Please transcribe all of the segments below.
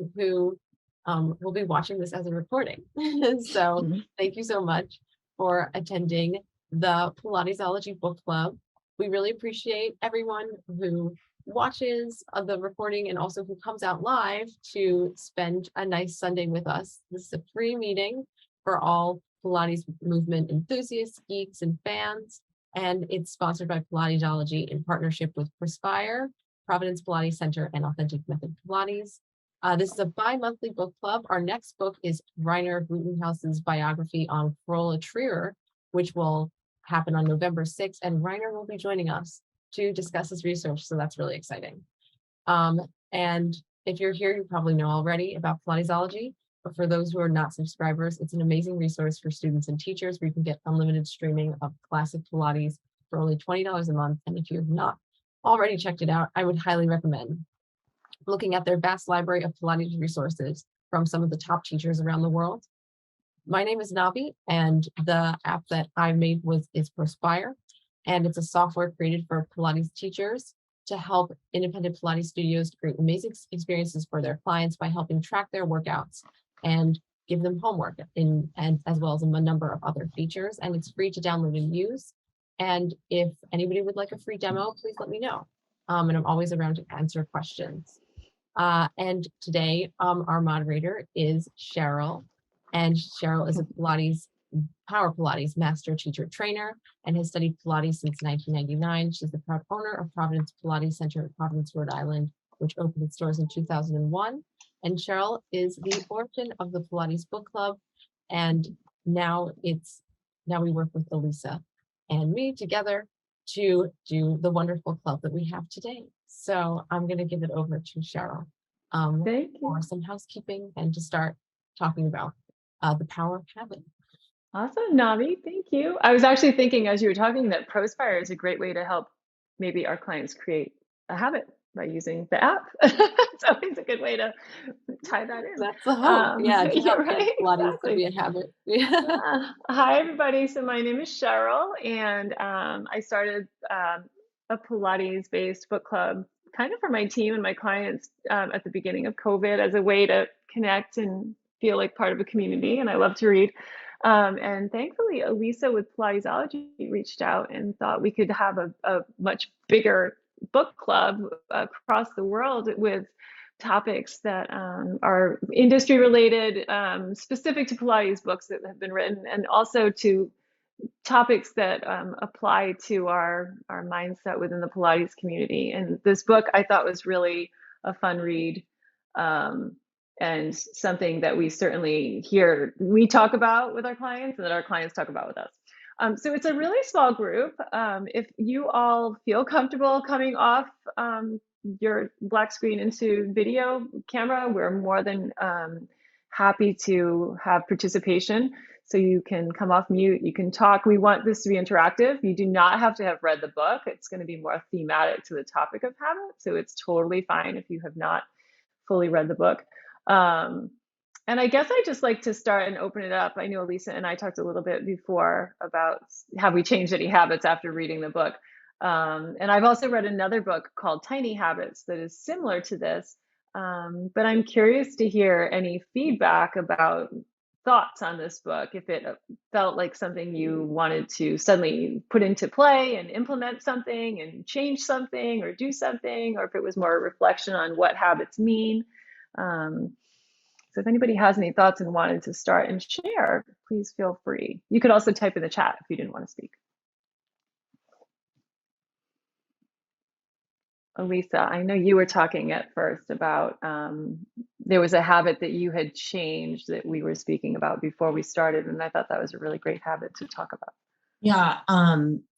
everyone who will be watching this as a recording. So thank you so much for attending the Pilatesology Book Club. We really appreciate everyone who watches the recording and also who comes out live to spend a nice Sunday with us. This is a free meeting for all Pilates movement enthusiasts, geeks, and fans. And it's sponsored by Pilatesology in partnership with Perspire, Providence Pilates Center, and Authentic Method Pilates. This is a bi-monthly book club. Our next book is Rainer Gutenhaus's biography on Frola Trier, which will happen on November 6th, and Rainer will be joining us to discuss his research, so that's really exciting. And if you're here, you probably know already about Pilatesology, but for those who are not subscribers, it's an amazing resource for students and teachers where you can get unlimited streaming of classic Pilates for only $20 a month. And if you have not already checked it out, I would highly recommend looking at their vast library of Pilates resources from some of the top teachers around the world. My name is Navi, and the app that I made is Perspire, and it's a software created for Pilates teachers to help independent Pilates studios create amazing experiences for their clients by helping track their workouts and give them homework and as well as a number of other features. And it's free to download and use. And if anybody would like a free demo, please let me know. And I'm always around to answer questions. And today, our moderator is Cheryl. And Cheryl is a Power Pilates master teacher trainer and has studied Pilates since 1999. She's the proud owner of Providence Pilates Center in Providence, Rhode Island, which opened its doors in 2001. And Cheryl is the origin of the Pilates Book Club. And now we work with Elisa and me together to do the wonderful club that we have today. So I'm going to give it over to Cheryl for some housekeeping and to start talking about the power of habit. Awesome, Navi. Thank you. I was actually thinking as you were talking that Prospire is a great way to help maybe our clients create a habit by using the app. It's always a good way to tie that in. That's the hope. You're right. Pilates to be a habit. Hi, everybody. So my name is Cheryl, and I started a Pilates-based book club kind of for my team and my clients at the beginning of COVID as a way to connect and feel like part of a community. And I love to read. And thankfully, Elisa with Pilatesology reached out and thought we could have a much bigger book club across the world with topics that are industry related, specific to Pilates books that have been written, and also to topics that apply to our mindset within the Pilates community. And this book I thought was really a fun read. And something that we certainly we talk about with our clients and that our clients talk about with us. So it's a really small group. If you all feel comfortable coming off your black screen into video camera, we're more than happy to have participation. So you can come off mute, you can talk. We want this to be interactive. You do not have to have read the book. It's going to be more thematic to the topic of habit. So it's totally fine if you have not fully read the book. And I guess I just like to start and open it up. I know Lisa and I talked a little bit before about have we changed any habits after reading the book. And I've also read another book called Tiny Habits that is similar to this. But I'm curious to hear any feedback about thoughts on this book, if it felt like something you wanted to suddenly put into play and implement something and change something or do something, or if it was more a reflection on what habits mean. So if anybody has any thoughts and wanted to start and share, please feel free. You could also type in the chat if you didn't want to speak. Elisa, I know you were talking at first about there was a habit that you had changed that we were speaking about before we started, and I thought that was a really great habit to talk about. Yeah.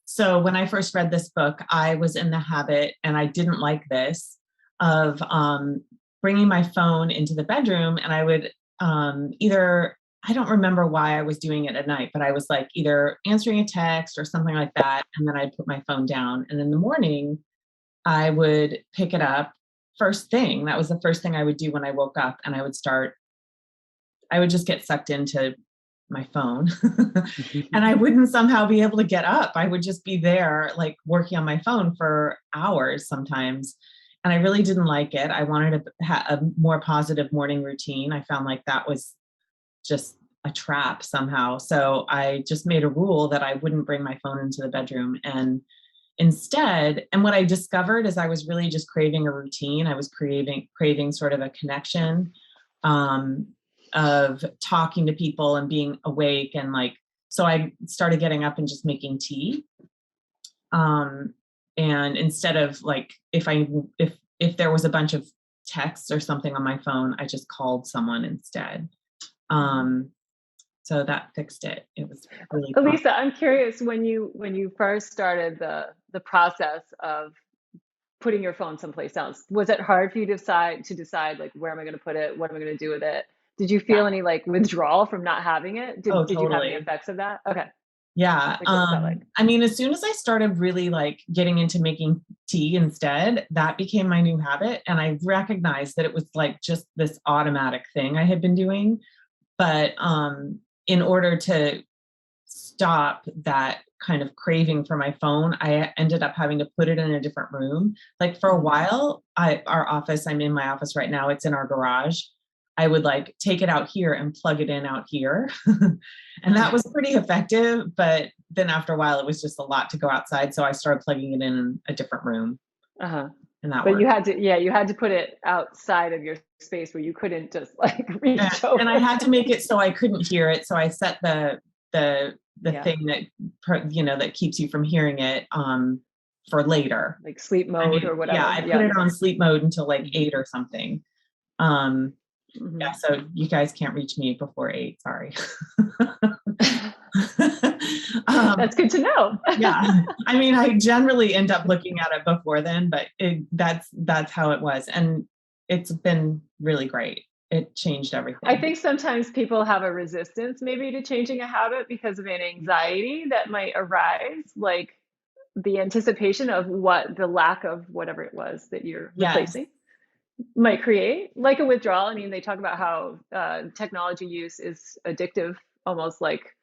So when I first read this book, I was in the habit, and I didn't like this, of bringing my phone into the bedroom, and I would I don't remember why I was doing it at night, but I was like either answering a text or something like that, and then I'd put my phone down, and in the morning I would pick it up first thing. That was the first thing I would do when I woke up, and I would just get sucked into my phone and I wouldn't somehow be able to get up. I would just be there like working on my phone for hours sometimes. and I really didn't like it. I wanted to have a more positive morning routine. I found like that was just a trap somehow. So I just made a rule that I wouldn't bring my phone into the bedroom. And instead, and what I discovered is I was really just craving a routine. I was craving sort of a connection, of talking to people and being awake. And like, so I started getting up and just making tea. And instead of like, if there was a bunch of texts or something on my phone, I just called someone instead. So that fixed it. It was really fun. Lisa, I'm curious, when you first started the process of putting your phone someplace else, was it hard for you to decide like, where am I going to put it? What am I going to do with it? Did you feel any like withdrawal from not having it? Oh, Did you have any totally. effects of that? Okay. Yeah. Like, what was that like? I mean, as soon as I started really like getting into making tea instead, that became my new habit. And I recognized that it was like just this automatic thing I had been doing. But in order to stop that kind of craving for my phone, I ended up having to put it in a different room. Like for a while, I'm in my office right now, it's in our garage. I would like take it out here and plug it in out here. And that was pretty effective. But then after a while, it was just a lot to go outside. So I started plugging it in a different room. Uh-huh. And that But worked. you had to put it outside of your space where you couldn't just like reach over. And I had to make it so I couldn't hear it. So I set the thing that, that keeps you from hearing it, for later. Like sleep mode or whatever. Yeah, I put it on sleep mode until like 8 or something. Yeah, so you guys can't reach me before 8. Sorry. That's good to know. Yeah, I mean, I generally end up looking at it before then, but that's how it was, and it's been really great. It changed everything. I think sometimes people have a resistance maybe to changing a habit because of an anxiety that might arise, like the anticipation of what the lack of whatever it was that you're replacing might create, like a withdrawal. I mean, they talk about how technology use is addictive, almost like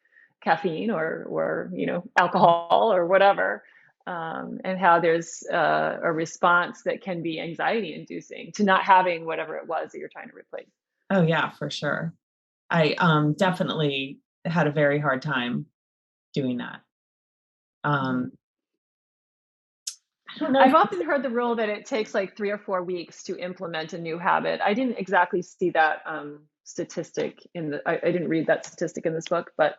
caffeine or alcohol or whatever, and how there's a response that can be anxiety inducing to not having whatever it was that you're trying to replace. Oh yeah, for sure. I definitely had a very hard time doing that. I don't know. I've often heard the rule that it takes like 3 or 4 weeks to implement a new habit. I didn't exactly see that statistic I didn't read that statistic in this book, but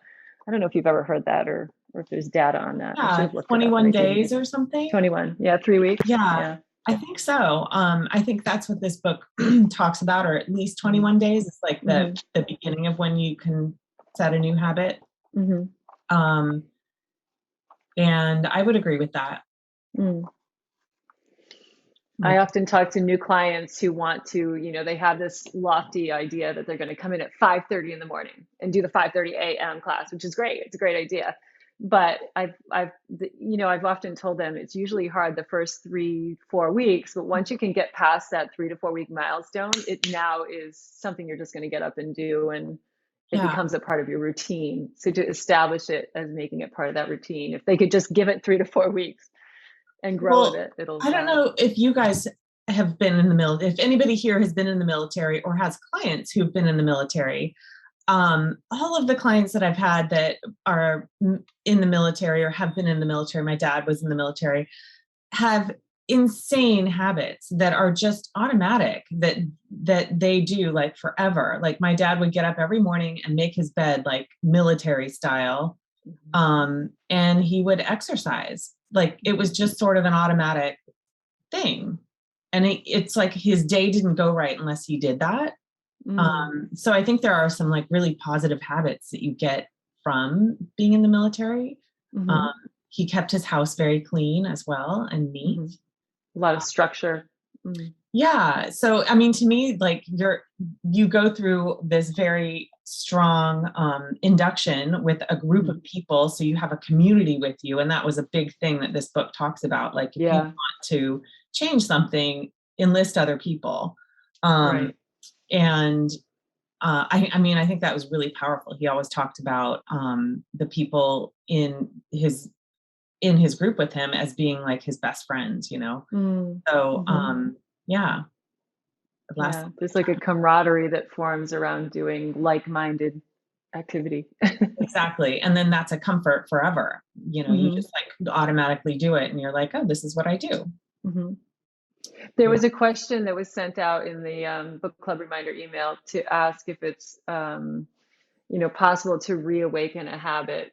I don't know if you've ever heard that or if there's data on that. I should have looked it up. 21 days or something. 21, yeah, 3 weeks. Yeah. I think so. I think that's what this book talks about, or at least 21 days. It's like the beginning of when you can set a new habit. And I would agree with that. I often talk to new clients who want to, they have this lofty idea that they're going to come in at 5:30 in the morning and do the 5:30 a.m. class, which is great. It's a great idea. But I've often told them it's usually hard the first 3-4 weeks, but once you can get past that 3 to 4 week milestone, it now is something you're just going to get up and do, and it becomes a part of your routine. So to establish it as making it part of that routine, if they could just give it 3 to 4 weeks and grow with it, it'll. I don't know if you guys have been in the military, if anybody here has been in the military or has clients who've been in the military. All of the clients that I've had that are in the military or have been in the military, my dad was in the military, have insane habits that are just automatic that they do like forever. Like my dad would get up every morning and make his bed like military style. And he would exercise. Like it was just sort of an automatic thing. And it's like his day didn't go right unless he did that. So I think there are some like really positive habits that you get from being in the military. He kept his house very clean as well and neat. A lot of structure. Yeah. So, I mean, to me, like you go through this very strong induction with a group of people. So you have a community with you. And that was a big thing that this book talks about. Like if you want to change something, enlist other people. Right. And I mean, I think that was really powerful. He always talked about the people in his group with him as being like his best friends, So Yeah. It lasts Yeah, a there's like a lifetime. camaraderie that forms around doing like-minded activity. Exactly. And then that's a comfort forever. You Hmm. just like automatically do it and you're like, oh, this is what I do. Hmm. There Yeah. was a question that was sent out in the book club reminder email to ask if it's possible to reawaken a habit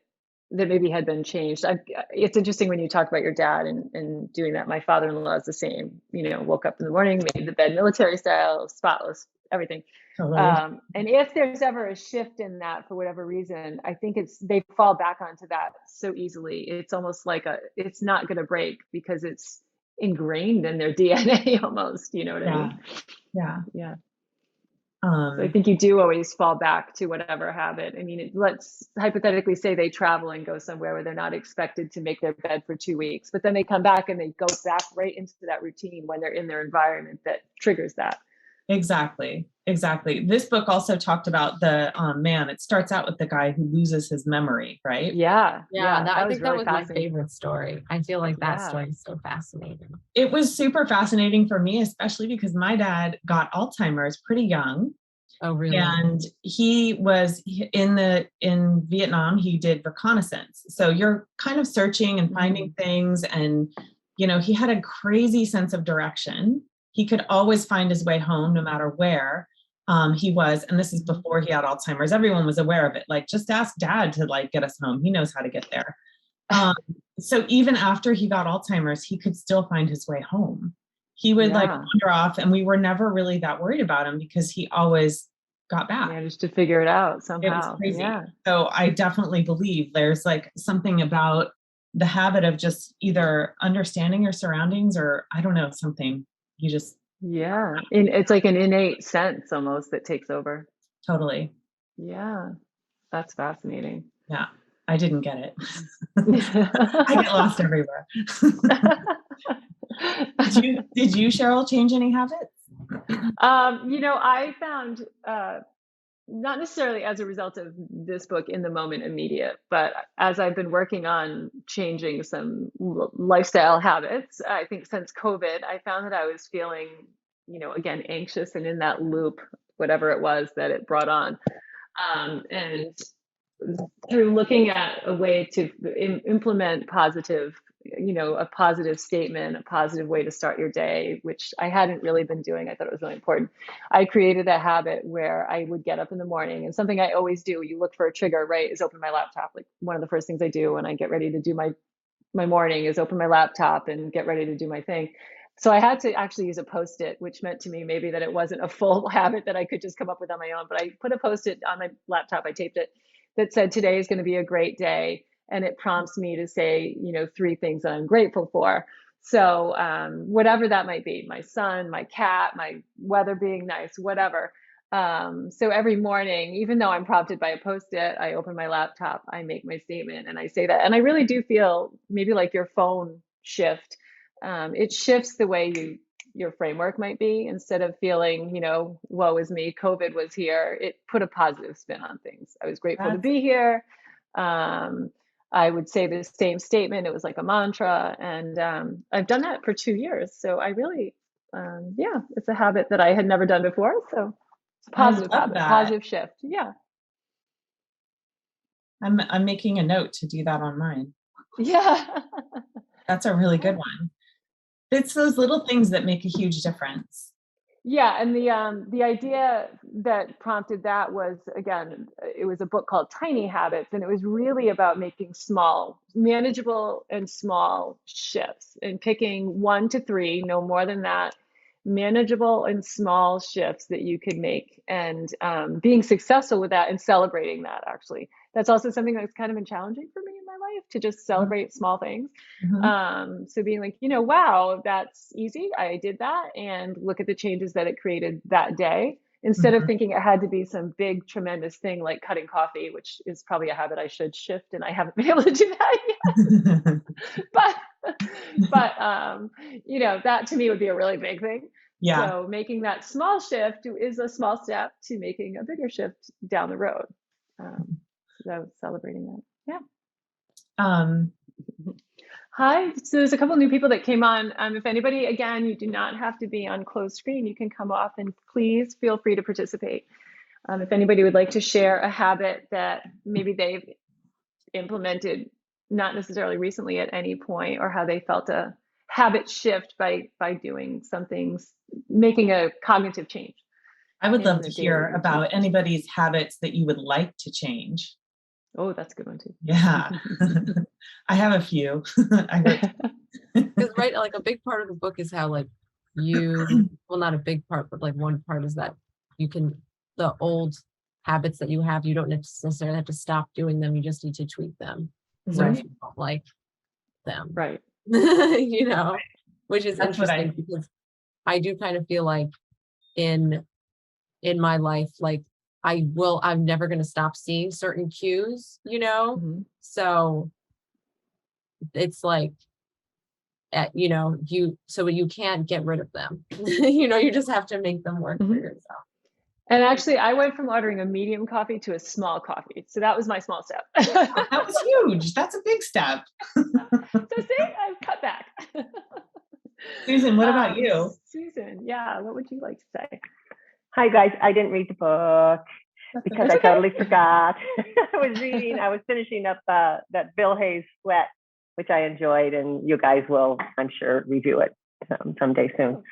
that maybe had been changed. It's interesting when you talk about your dad and doing that. My father-in-law is the same. Woke up in the morning, made the bed military style, spotless, everything. Totally. And if there's ever a shift in that for whatever reason, I think they fall back onto that so easily. It's almost like it's not going to break because it's ingrained in their DNA almost. You know what I Yeah. mean? Yeah. Yeah. So I Um, think you do always fall back to whatever habit. I mean, let's hypothetically say they travel and go somewhere where they're not expected to make their bed for 2 weeks, but then they come back and they go back right into that routine when they're in their environment that triggers that. exactly. Exactly. This book also talked about the man. It starts out with the guy who loses his memory, right? Yeah, Yeah, yeah, that that I was think that really was my fascinating. favorite story. I feel like that Yeah. story is so fascinating. It was super fascinating for me, especially because my dad got Alzheimer's pretty young. Oh, really? And he was in Vietnam. He did reconnaissance, so you're kind of searching and finding Mm. things, and he had a crazy sense of direction. He could always find his way home no matter where he was, and this is Mhm. before he had Alzheimer's. Everyone was aware of it. Like, just ask dad to like get us home. He knows how to get there. um, so even after he got Alzheimer's, he could still find his way home. He would like Yeah, wander off, and we were never really that worried about him because he always got back. managed to figure it out It was somehow. crazy. Yeah. So I definitely believe there's like something about the habit of just either understanding your surroundings, or I don't know, something you just Yeah. It's like an innate sense almost that takes over. totally. Yeah, that's fascinating. Yeah. I didn't get it. I get lost everywhere. Did you, Cheryl, change any habits? I found not necessarily as a result of this book in the moment immediate, but as I've been working on changing some lifestyle habits, I think since COVID, I found that I was feeling, again, anxious and in that loop, whatever it was that it brought on. And through looking at a way to implement a positive statement, a positive way to start your day, which I hadn't really been doing. I thought it was really important. I created a habit where I would get up in the morning, and something I always do, you look for a trigger, right, is open my laptop. Like one of the first things I do when I get ready to do my morning is open my laptop and get ready to do my thing. So I had to actually use a Post-it, which meant to me maybe that it wasn't a full habit that I could just come up with on my own. But I put a Post-it on my laptop, I taped it, that said, today is going to be a great day. And it prompts me to say, 3 things that I'm grateful for. So whatever that might be, my son, my cat, my weather being nice, whatever. So every morning, even though I'm prompted by a Post-it, I open my laptop, I make my statement, and I say that. And I really do feel maybe like your phone shift. It shifts the way your framework might be. Instead of feeling, woe is me, COVID was here, it put a positive spin on things. I was grateful to That's be here. Um, I would say the same statement. It was like a mantra. And I've done that for 2 years. So I really, yeah, it's a habit that I had never done before. So it's a I positive love habit, that. positive shift. Yeah. I'm making a note to do that on mine. Yeah. That's a really good one. It's those little things that make a huge difference. Yeah, and the idea that prompted that was, again, it was a book called Tiny Habits, and it was really about making small, manageable and small shifts and picking 1 to 3, no more than that, manageable and small shifts that you could make, and being successful with that and celebrating that. Actually, that's also something that's kind of been challenging for me in my life, to just celebrate small things. Mhm. So being like, wow, that's easy. I did that, and look at the changes that it created that day. Instead of Mhm. thinking it had to be some big, tremendous thing like cutting coffee, which is probably a habit I should shift, and I haven't been able to do that yet. But, that to me would be a really big thing. Yeah. So making that small shift is a small step to making a bigger shift down the road. So celebrating that. Yeah. Um, Hi. So there's a couple new people that came on. If anybody, again, you do not have to be on closed screen. You can come off and please feel free to participate. If anybody would like to share a habit that maybe they've implemented, not necessarily recently at any point, or how they felt a habit shift by doing some things, making a cognitive change I would in love the to daily hear routine. about anybody's habits that you would like to change. Oh, that's a good one too. Yeah, I have a few. I wrote. Because right, like a big part of the book is how like well, not a big part, but like one part is that you can, the old habits that you have, you don't necessarily have to stop doing them. You just need to tweak them. So if Right. you don't like them, Right. you know, which is That's what interesting I. because I do kind of feel like in my life, like I'm never going to stop seeing certain cues, you know? Mhm. So it's like, you know, you can't get rid of them. You know, you just have to make them work for Mhm. yourself. And actually, I went from ordering a medium coffee to a small coffee. So that was my small step. Oh, that was huge. That's a big step. So see, I've cut back. Susan, what about you? Susan, yeah, what would you like to say? Hi guys, I didn't read the book because That's I okay. totally forgot. I was finishing up that Bill Hayes Sweat, which I enjoyed, and you guys will, I'm sure, review it someday soon.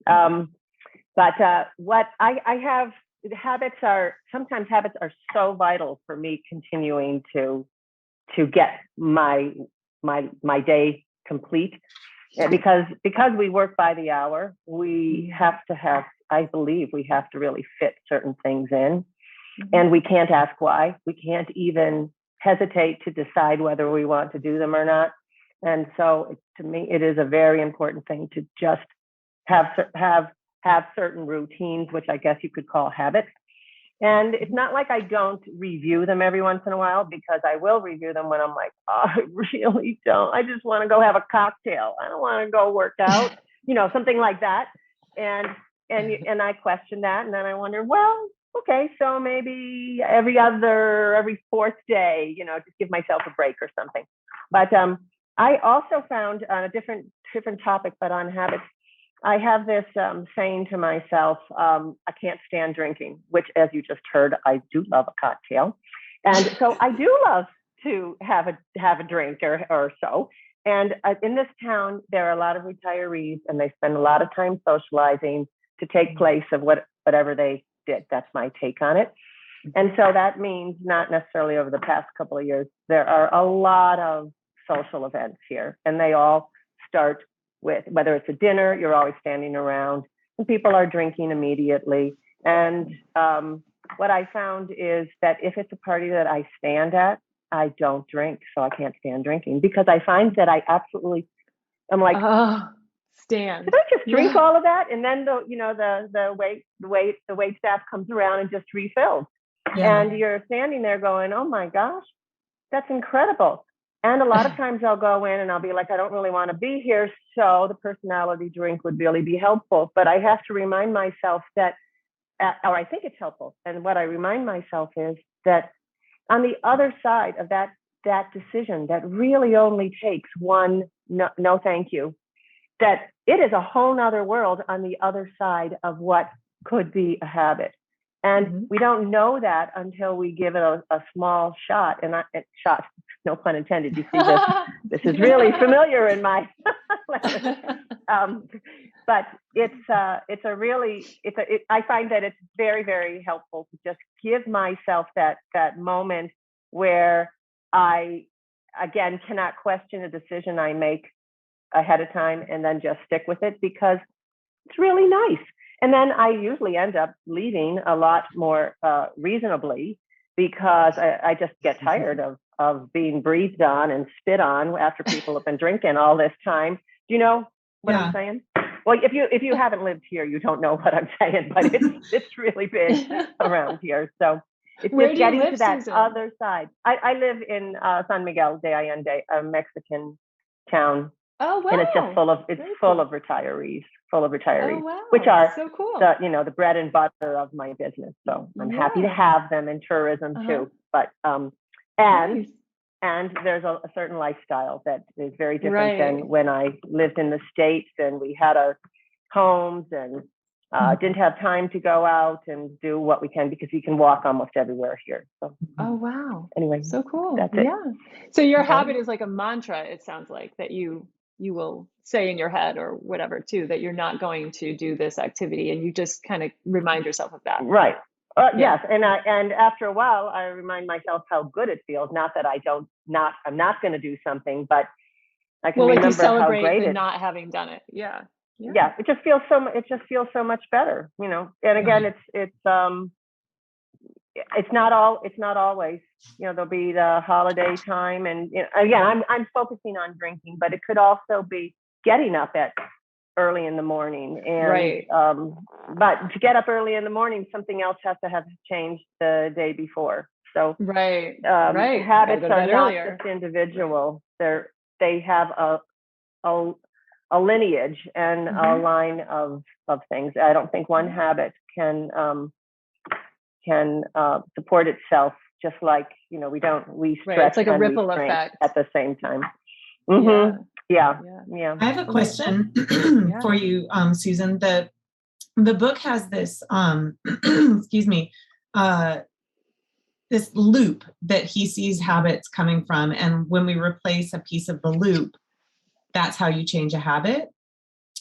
But what I have, sometimes habits are so vital for me continuing to get my day complete. Because we work by the hour, we have to have, I believe we have to really fit certain things in, and we can't ask why. We can't even hesitate to decide whether we want to do them or not. And so to me, it is a very important thing to just have certain routines, which I guess you could call habits. And it's not like I don't review them every once in a while, because I will review them when I'm like, oh, I really don't. I just want to go have a cocktail. I don't want to go work out, something like that. And I question that. And then I wonder, well, okay, so maybe every fourth day, just give myself a break or something. But I also found on a different topic, but on habits, I have this saying to myself, I can't stand drinking, which, as you just heard, I do love a cocktail. And so I do love to have a drink or so. And in this town, there are a lot of retirees, and they spend a lot of time socializing to take place of whatever they did. That's my take on it. And so that means not necessarily over the past couple of years, there are a lot of social events here, and they all start with, whether it's a dinner, you're always standing around and people are drinking immediately. And what I found is that if it's a party that I stand at, I don't drink. So I can't stand drinking, because I find that I'm like, stand. did I just drink all of that? And then the wait staff comes around and just refills. Yeah. And you're standing there going, oh my gosh, that's incredible. And a lot of times I'll go in and I'll be like, I don't really want to be here. So the personality drink would really be helpful. But I have to remind myself that, or I think it's helpful. And what I remind myself is that on the other side of that decision, that really only takes one no thank you, that it is a whole nother world on the other side of what could be a habit. And we don't know that until we give it a small shot. And shot, no pun intended. You see, this is really familiar in my but I find that it's very, very helpful to just give myself that moment where I, again, cannot question a decision I make ahead of time, and then just stick with it, because it's really nice. And then I usually end up leaving a lot more reasonably, because I just get tired of being breathed on and spit on after people have been drinking all this time. Do you know what I'm saying? Well, if you haven't lived here, you don't know what I'm saying, but it's really big around here. So it's just getting to that Susan? Other side. I live in San Miguel de Allende, a Mexican town. Oh wow! And it's just full of retirees, oh, wow. which are so cool. the bread and butter of my business. So I'm happy to have them in tourism too. But and and there's a certain lifestyle that is very different Right. than when I lived in the States and we had our homes and didn't have time to go out and do what we can because you can walk almost everywhere here. So Oh, wow. anyway, So cool. that's it. Yeah. So your Okay. habit is like a mantra, it sounds like, that you will say in your head or whatever too, that you're not going to do this activity, and you just kind of remind yourself of that. Right. Yeah. Yes, and after a while, I remind myself how good it feels. Not that I'm not going to do something, but I can Well, like you remember how celebrate great the it. not having done it. Yeah. Yeah, it just feels so much better, you know. And again, it's not always, you know. There'll be the holiday time, and you know, again, I'm focusing on drinking, but it could also be getting up at early in the morning, and Right. but to get up early in the morning, something else has to have changed the day before. So Right. Right. habits Gotta go to are bed not earlier. just individual. They have a lineage and a line of things. I don't think one habit can support itself, just like, you know, we Right. stretch It's like a and we ripple drink effect. at the same time. Yeah. Yeah. I have a question Yeah. for you, Susan. The book has this, excuse me, this loop that he sees habits coming from. And when we replace a piece of the loop, that's how you change a habit.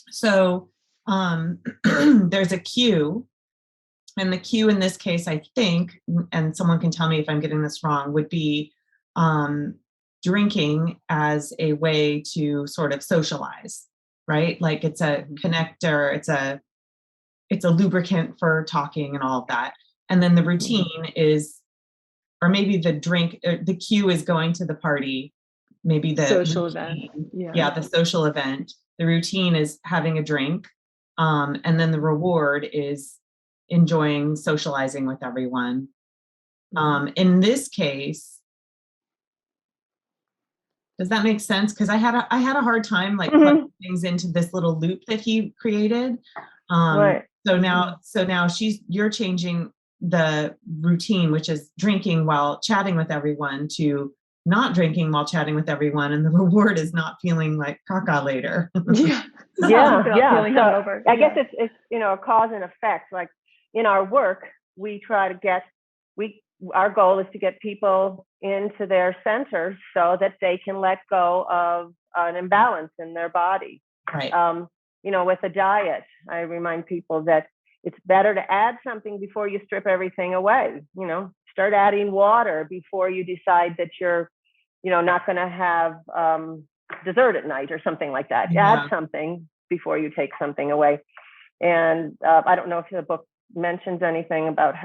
So there's a cue, and the cue in this case, I think, and someone can tell me if I'm getting this wrong, would be drinking as a way to sort of socialize, right? Like it's a connector, it's a lubricant for talking and all of that. And then the routine is, or maybe the cue is going to the party, maybe the Social routine, event. yeah, the social event. The routine is having a drink, and then the reward is enjoying socializing with everyone. In this case, does that make sense? Because I had a hard time like plugging things into this little loop that he created. Right. So now you're changing the routine, which is drinking while chatting with everyone, to not drinking while chatting with everyone, and the reward is not feeling like caca later. Yeah. Yeah. Feeling So hungover. I guess it's you know, a cause and effect. Like in our work, we try to our goal is to get people into their centers so that they can let go of an imbalance in their body. Right. You know, with a diet, I remind people that it's better to add something before you strip everything away. You know, start adding water before you decide that you're, you know, not going to have dessert at night or something like that. Yeah. Add something before you take something away. And I don't know if the book mentions anything about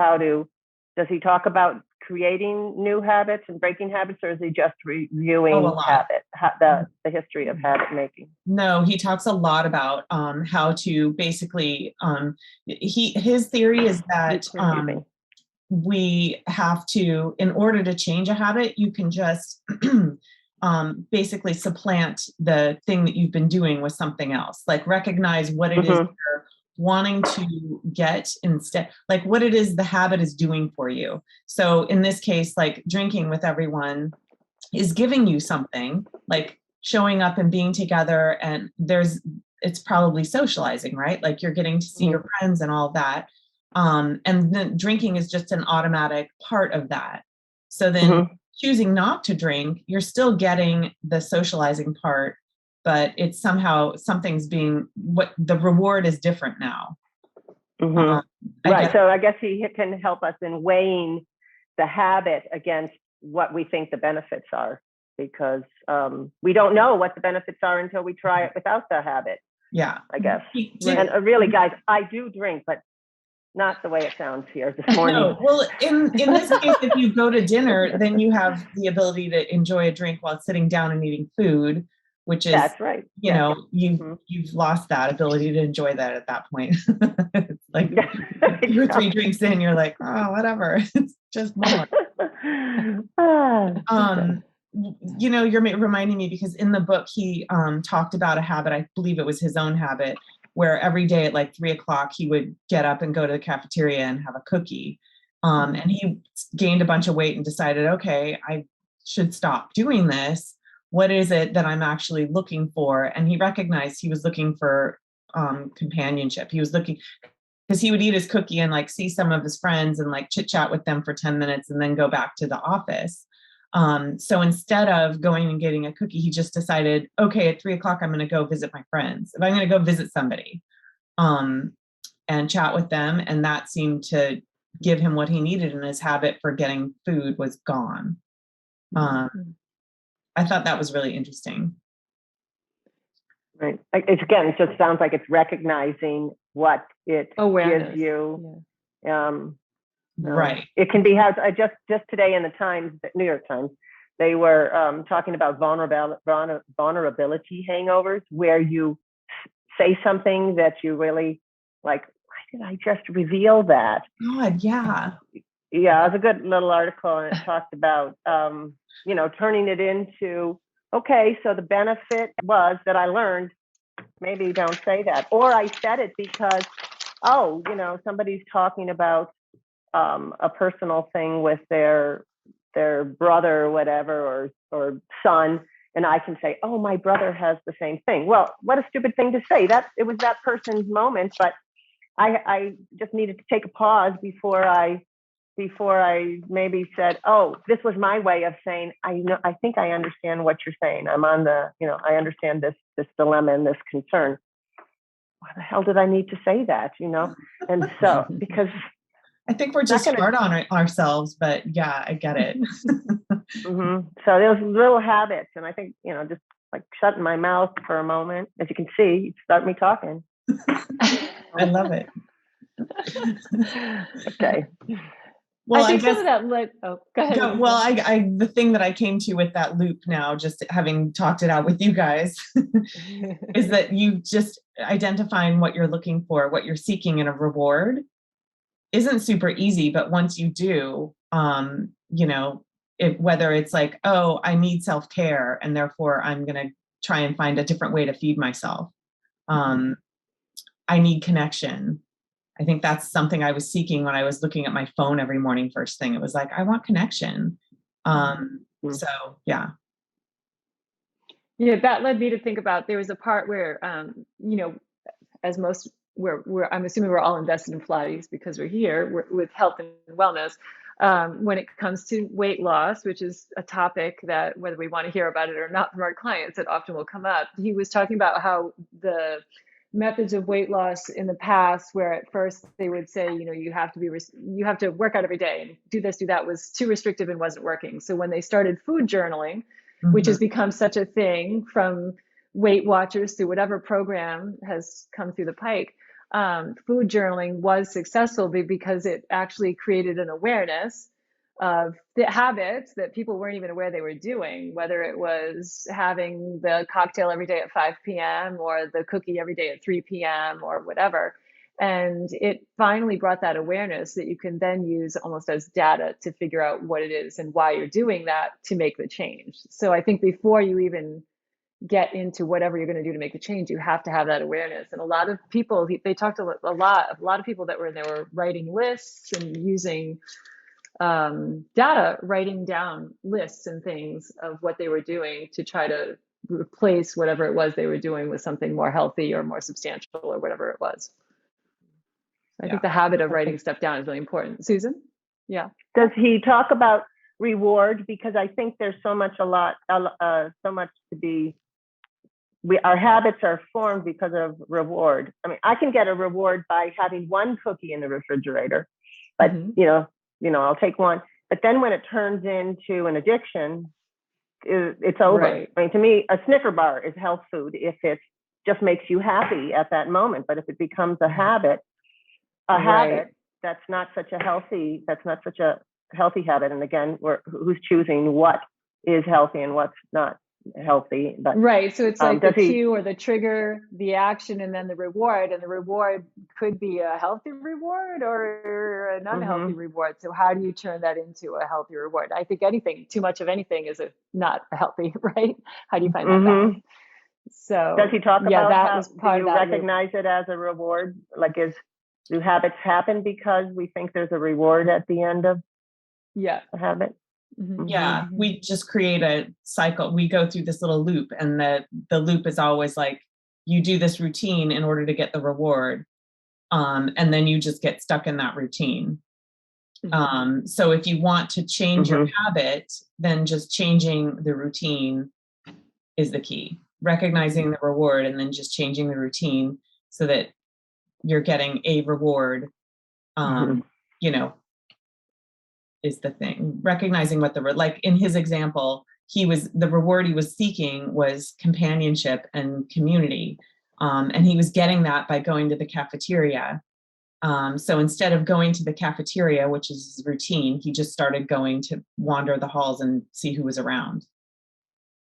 does he talk about creating new habits and breaking habits, or is he just reviewing the history of habit making? No, he talks a lot about how to basically, his theory is that we have to, in order to change a habit, you can just basically supplant the thing that you've been doing with something else. Like recognize what it is you're wanting to get instead, like what it is the habit is doing for you. So in this case, like drinking with everyone is giving you something, like showing up and being together, and it's probably socializing, right? Like you're getting to see your friends and all that. And then drinking is just an automatic part of that. So then choosing not to drink, you're still getting the socializing part, but it's somehow the reward is different now. Right. So I guess he can help us in weighing the habit against what we think the benefits are, because we don't know what the benefits are until we try it without the habit. Yeah, I guess. And really, guys, I do drink, but not the way it sounds here this morning. No, well, in this case, if you go to dinner, then you have the ability to enjoy a drink while sitting down and eating food, which is, that's right. You know, you've lost that ability to enjoy that at that point. It's like 2 or 3 drinks in, you're like, oh, whatever. It's just more. You know, you're reminding me, because in the book he talked about a habit, I believe it was his own habit, where every day at like 3:00 he would get up and go to the cafeteria and have a cookie. And he gained a bunch of weight and decided, okay, I should stop doing this. What is it that I'm actually looking for? And he recognized he was looking for companionship. He was looking, because he would eat his cookie and like see some of his friends and like chit chat with them for 10 minutes and then go back to the office. So instead of going and getting a cookie, he just decided, okay, at 3 o'clock, I'm going to go visit my friends. If I'm going to go visit somebody and chat with them. And that seemed to give him what he needed, and his habit for getting food was gone. I thought that was really interesting. Right. It's again, it just sounds like it's recognizing what it Awareness. gives you. Right. It can be how I just today in the Times, the New York Times, they were talking about vulnerability hangovers, where you say something that you really like. Why did I just reveal that? God, yeah. Yeah, it was a good little article, and it talked about turning it into, okay, so the benefit was that I learned, maybe don't say that, or I said it because somebody's talking about a personal thing with their brother or whatever, or son, and I can say, oh, my brother has the same thing. Well, what a stupid thing to say. That it was that person's moment, but I just needed to take a pause before I maybe said, oh, this was my way of saying, I think I understand what you're saying. I'm on the, I understand this dilemma and this concern. Why the hell did I need to say that? And so, because I think we're just hard on ourselves, but yeah, I get it. So there's little habits, and I think, just like shutting my mouth for a moment, as you can see, start me talking. I love it. Okay. Well, I think guess, some of that go ahead. Well, the thing that I came to with that loop now, just having talked it out with you guys, is that you just identifying what you're looking for, what you're seeking in a reward isn't super easy. But once you do, whether it's like, oh, I need self-care and therefore I'm going to try and find a different way to feed myself. I need connection. I think that's something I was seeking when I was looking at my phone every morning. First thing, it was like, I want connection. So yeah. Yeah, that led me to think about, there was a part where, as most, I'm assuming we're all invested in Pilates because we're here with health and wellness. When it comes to weight loss, which is a topic that, whether we want to hear about it or not from our clients, it often will come up. He was talking about how the methods of weight loss in the past, where at first they would say, you have to work out every day and do this, do that, was too restrictive and wasn't working. So when they started food journaling, which has become such a thing from Weight Watchers through whatever program has come through the pike, food journaling was successful because it actually created an awareness of the habits that people weren't even aware they were doing, whether it was having the cocktail every day at 5 p.m. or the cookie every day at 3 p.m. or whatever. And it finally brought that awareness that you can then use almost as data to figure out what it is and why you're doing that to make the change. So I think before you even get into whatever you're going to do to make the change, you have to have that awareness. And a lot of people, they talked a lot of people that were there were writing lists and using data, writing down lists and things of what they were doing to try to replace whatever it was they were doing with something more healthy or more substantial or whatever it was. I think the habit of writing stuff down is really important. Susan? Yeah. Does he talk about reward? Because I think there's so much to be, our habits are formed because of reward. I mean, I can get a reward by having one cookie in the refrigerator, but I'll take one. But then when it turns into an addiction, it's over. Right. I mean, to me, a Snicker bar is health food if it just makes you happy at that moment. But if it becomes a habit, habit that's not such a healthy habit. And again, who's choosing what is healthy and what's not healthy? But right. So it's like the cue or the trigger, the action, and then the reward. And the reward could be a healthy reward or an unhealthy reward. So how do you turn that into a healthy reward? I think too much of anything is not healthy, right? How do you find that balance? So does he talk about that how was part do you recognize it as a reward? Like, do habits happen because we think there's a reward at the end of a habit? Yeah, we just create a cycle. We go through this little loop, and the loop is always like, you do this routine in order to get the reward. And then you just get stuck in that routine. So if you want to change your habit, then just changing the routine is the key. Recognizing the reward and then just changing the routine so that you're getting a reward, you know, is the thing. Recognizing what like in his example, the reward he was seeking was companionship and community. And he was getting that by going to the cafeteria. So instead of going to the cafeteria, which is his routine, he just started going to wander the halls and see who was around.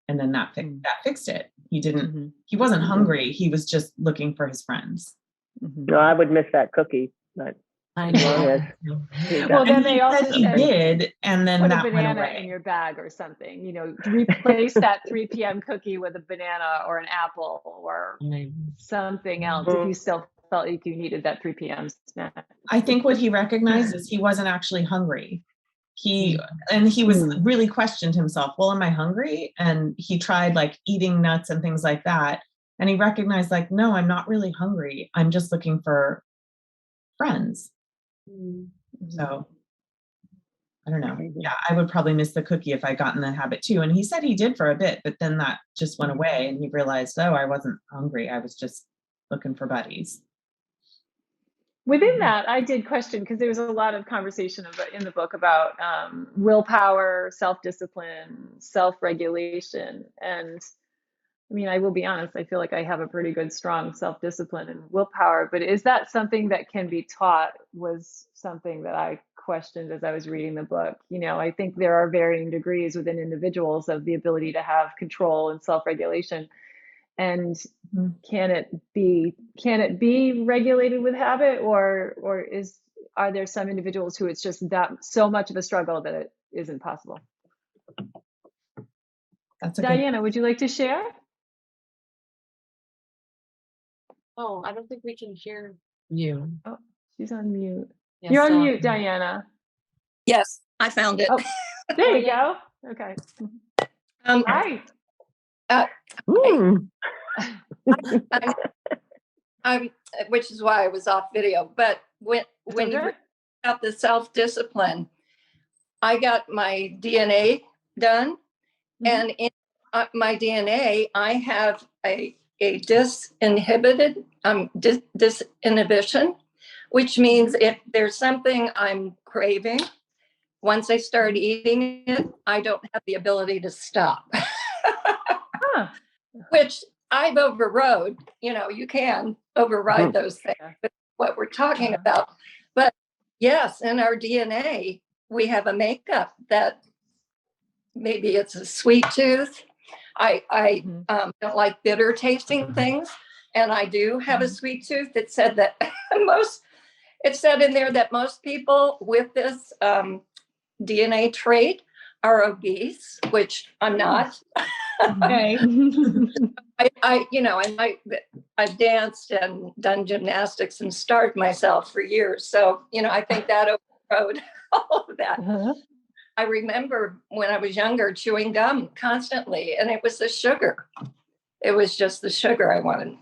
And then that fixed it. He wasn't hungry. He was just looking for his friends. No, I would miss that cookie. But I know. Well, then they also he did, and then put a that went banana away. in your bag or something, you know, replace that 3 p.m. cookie with a banana or an apple or something else if you still felt like you needed that 3 p.m. snack. I think what he recognized is he wasn't actually hungry. He was really questioned himself. Well, am I hungry? And he tried like eating nuts and things like that. And he recognized like, no, I'm not really hungry. I'm just looking for friends. So I don't know. Yeah, I would probably miss the cookie if I got in the habit too. And he said he did for a bit, but then that just went away and he realized, oh, I wasn't hungry. I was just looking for buddies. Within that, I did question, because there was a lot of conversation in the book about willpower, self-discipline, self-regulation. And I mean, I will be honest, I feel like I have a pretty good, strong self-discipline and willpower, but is that something that can be taught? Was something that I questioned as I was reading the book. You know, I think there are varying degrees within individuals of the ability to have control and self-regulation. And can it be regulated with habit, or are there some individuals who it's just that so much of a struggle that it isn't possible? That's Diana, would you like to share? Oh, I don't think we can hear you. Oh, she's on mute. Yes, You're on mute, Diana. Yes, I found it. Oh, there you go. Okay. Hi. I'm, which is why I was off video. But when you read about the self-discipline, I got my DNA done, and in my DNA, I have a disinhibited disinhibition, which means if there's something I'm craving, once I start eating it, I don't have the ability to stop. Which I've overrode. You know, you can override those things, but what we're talking about. But yes, in our DNA, we have a makeup that maybe it's a sweet tooth. I don't like bitter tasting things. And I do have a sweet tooth. It said that it said in there that most people with this DNA trait are obese, which I'm not. Okay. I've danced and done gymnastics and starved myself for years. So, I think that overrode all of that. I remember when I was younger chewing gum constantly, and it was the sugar. It was just the sugar I wanted.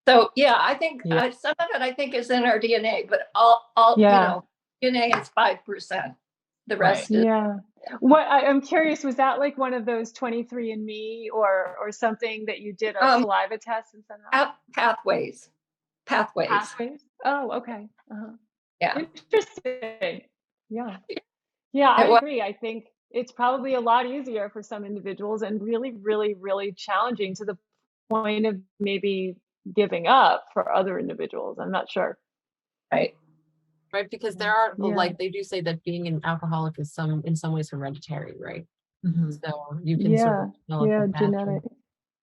So, yeah, I think some of it I think is in our DNA, but all DNA is 5%. The rest is. Yeah. What I'm curious, was that like one of those 23andMe or something that you did a saliva test and sent out? Pathways. Oh, okay. Yeah. Interesting. Yeah. Yeah, I agree. I think it's probably a lot easier for some individuals and really, really, really challenging to the point of maybe giving up for other individuals. I'm not sure. Right, because there are like they do say that being an alcoholic is in some ways hereditary, right? So you can sort of develop genetic.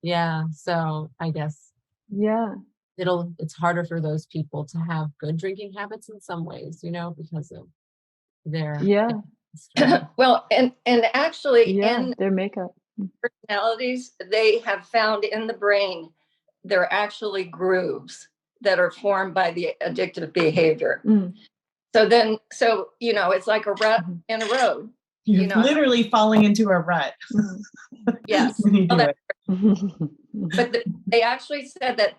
Yeah, so I guess it's harder for those people to have good drinking habits in some ways, because of their well, and actually in their makeup personalities, they have found in the brain there are actually grooves that are formed by the addictive behavior. So it's like a rut in a road. You're You know, literally falling into a rut yes. when you Well, do it. but they actually said that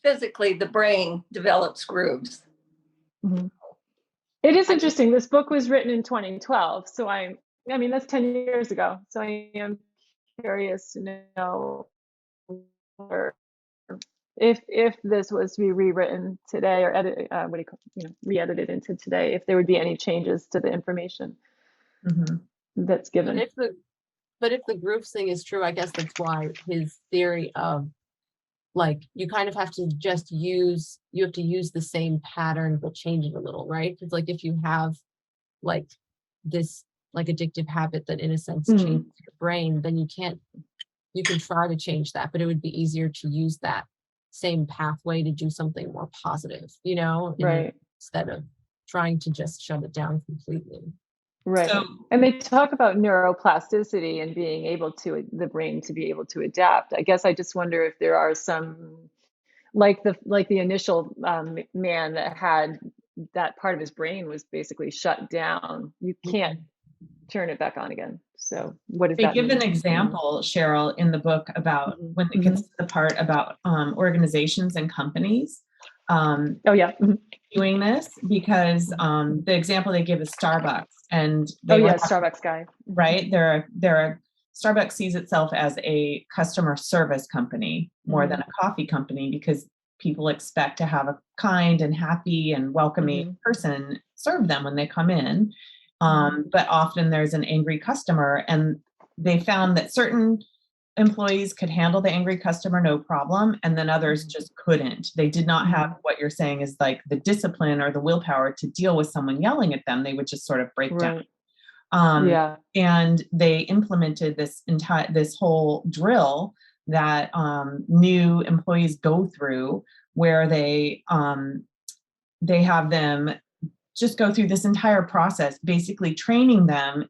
physically the brain develops grooves. It is I just- interesting. This book was written in 2012, so I mean, that's 10 years ago. So I am curious to know if this was to be rewritten today or re-edited into today, if there would be any changes to the information that's But given. if the groups thing is true, I guess that's why his theory of like you kind of have to use the same pattern but change it a little, right? Because like if you have like this like addictive habit that in a sense changes your brain, then you can try to change that, but it would be easier to use that same pathway to do something more positive, Right. instead of trying to just shut it down completely. Right. So, And they talk about neuroplasticity and being able to the brain to be able to adapt. I guess I just wonder if there are some like the initial man that had that part of his brain was basically shut down. You can't turn it back on again. So what does they that give mean? an example, Cheryl, in the book about when it gets to the part about organizations and companies Oh yeah. doing this, because the example they give is Starbucks, and Oh they yeah, Starbucks guy. right? Starbucks sees itself as a customer service company more than a coffee company, because people expect to have a kind and happy and welcoming person serve them when they come in. But often there's an angry customer, and they found that certain employees could handle the angry customer no problem, and then others just couldn't. They did not have what you're saying is like the discipline or the willpower to deal with someone yelling at them. They would just sort of break down. Yeah. And they implemented this whole drill that new employees go through, where they have them just go through this entire process, basically training them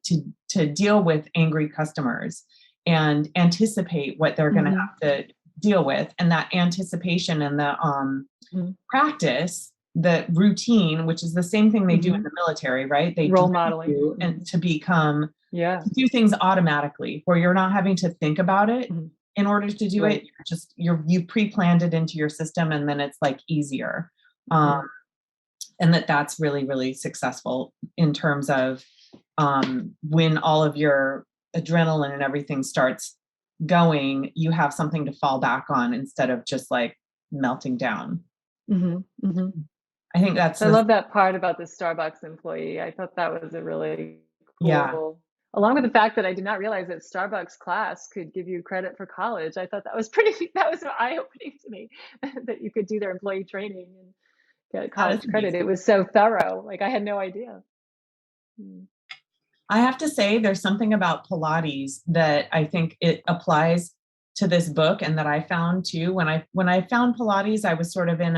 to deal with angry customers and anticipate what they're going to have to deal with. And that anticipation and the practice, the routine, which is the same thing they do in the military, right? They role drill modeling you and to become yeah to do things automatically, where you're not having to think about it in order to do it. You pre-planned it into your system, and then it's like easier. And that's really, really successful in terms of when all of your adrenaline and everything starts going, you have something to fall back on instead of just like melting down. I think I love that part about the Starbucks employee. I thought that was a really cool, along with the fact that I did not realize that Starbucks class could give you credit for college. I thought that was eye-opening to me, that you could do their employee training and get college credit. It was so thorough. Like I had no idea. I have to say, there's something about Pilates that I think it applies to this book, and that I found too. When I found Pilates, I was sort of in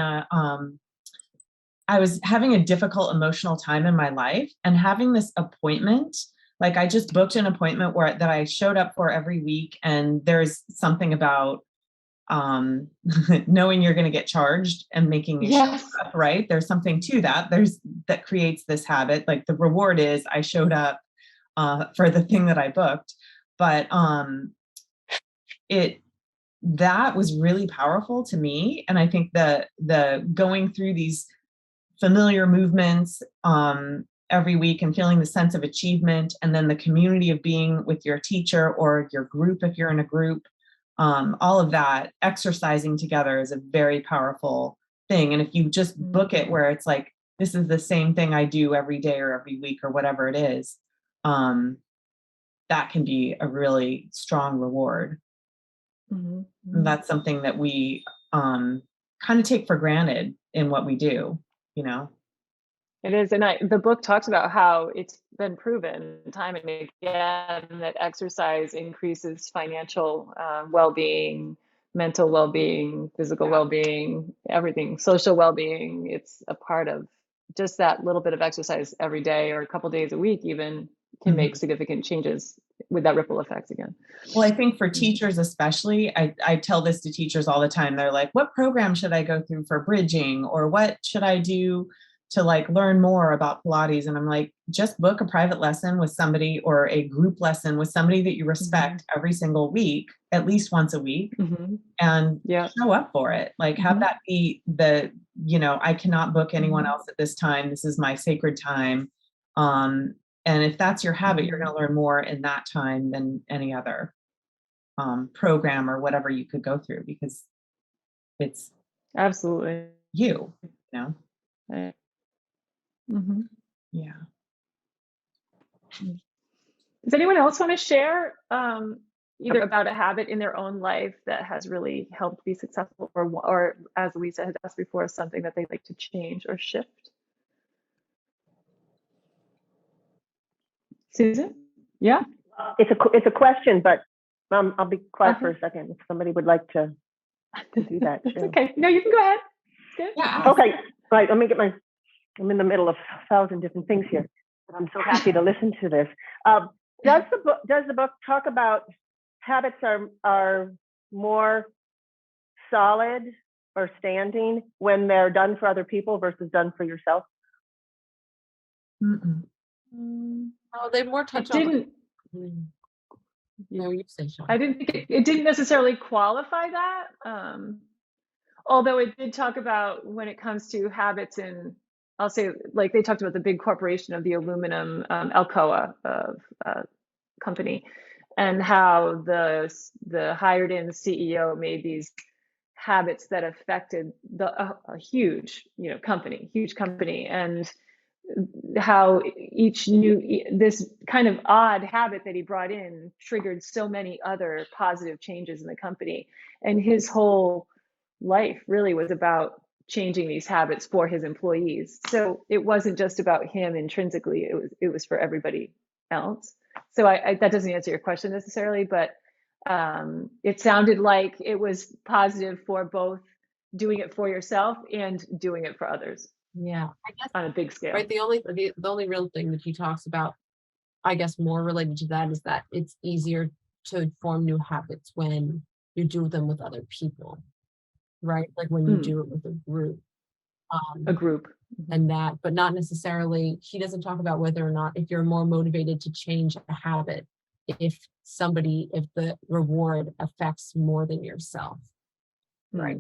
I was having a difficult emotional time in my life, and having this appointment, like I just booked an appointment that I showed up for every week. And there's something about knowing you're going to get charged and making it show up, right? There's something to that. That creates this habit. Like the reward is I showed up for the thing that I booked, but that was really powerful to me. And I think the going through these familiar movements every week and feeling the sense of achievement, and then the community of being with your teacher or your group if you're in a group, all of that, exercising together is a very powerful thing. And if you just book it where it's like, this is the same thing I do every day or every week or whatever it is, that can be a really strong reward. And that's something that we kind of take for granted in what we do, It is. And the book talks about how it's been proven time and again that exercise increases financial well-being, mental well-being, physical well-being, everything, social well-being. It's a part of just that little bit of exercise every day or a couple days a week even can make significant changes with that ripple effect again. Well, I think for teachers especially, I tell this to teachers all the time. They're like, what program should I go through for bridging? Or what should I do to like learn more about Pilates. And I'm like, just book a private lesson with somebody or a group lesson with somebody that you respect every single week, at least once a week, and show up for it. Like have that be the, I cannot book anyone else at this time. This is my sacred time. And if that's your habit, you're going to learn more in that time than any other program or whatever you could go through, because it's absolutely you know. Yeah. Does anyone else want to share either about a habit in their own life that has really helped be successful, or as Lisa had asked before, something that they'd like to change or shift? Susan? Yeah. It's a question, but I'll be quiet for a second if somebody would like to do that too. Okay. No, you can go ahead. Good. Yeah. Okay. Right. Let me get I'm in the middle of 1,000 different things here, but I'm so happy to listen to this. Does the book talk about habits are more solid or standing when they're done for other people versus done for yourself? Oh, they more touch on. No, you say so. I didn't think it didn't necessarily qualify that. Although it did talk about when it comes to habits in, I'll say, like they talked about the big corporation of the aluminum, Alcoa company, and how the hired in CEO made these habits that affected a huge company, and how this kind of odd habit that he brought in triggered so many other positive changes in the company. And his whole life really was about changing these habits for his employees. So it wasn't just about him intrinsically, it was for everybody else. So that doesn't answer your question necessarily, but it sounded like it was positive for both doing it for yourself and doing it for others. Yeah, I guess on a big scale. Right. The only real thing that he talks about, I guess, more related to that is that it's easier to form new habits when you do them with other people, right? Like when you do it with a group. And that, but not necessarily, he doesn't talk about whether or not if you're more motivated to change a habit, if the reward affects more than yourself. Right.